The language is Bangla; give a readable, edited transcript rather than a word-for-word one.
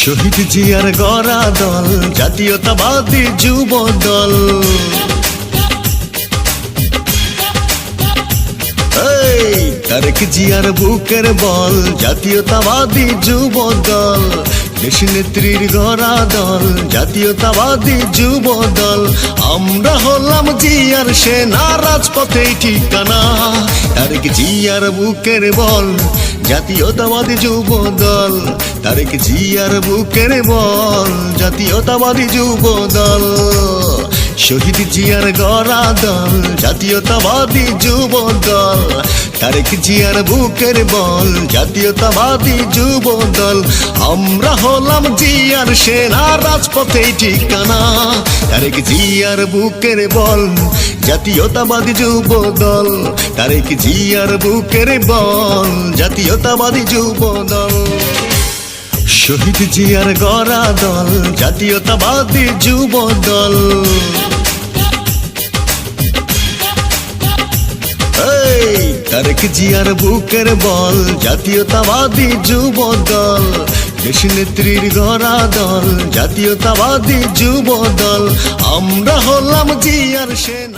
শহীদ জিয়ার গড়া দল জাতীয়তাবাদী যুব দল। তারেক জিয়ার বুকের বল জাতীয়তাবাদী যুব দল। দেশ নেত্রীর গড়া দল জাতীয়তাবাদী যুব দল। আমরা হলাম জিয়ার সেনা, রাজপথেই ঠিকানা। তারেক জিয়ার বুকের বল জাতীয়তাবাদী যুব দল। তারেক জিয়ার বুকের বল জাতীয়তাবাদী যুব দল। শহীদ জিয়ার গড়া দল জাতীয়তাবাদী যুব দল। তারেক জিয়ার বুকের বল জাতীয়তাবাদী যুব দল। আমরা হলাম জিয়ার সেনা, রাজপথেই ঠিকানা। তারেক জিয়ার বুকের বল জাতীয়তাবাদী যুব দল। তারেক জিয়ার বুকের বল জাতীয়তাবাদী যুব দল। শহীদ জিয়ার গড়া দল জাতীয়তাবাদী যুব দল। তারেক জিয়ার বুকের বল জাতীয়তাবাদী যুব দল। দেশ নেত্রীর গড়া দল জাতীয়তাবাদী যুব দল। আমরা হলাম জিয়ার সেনা।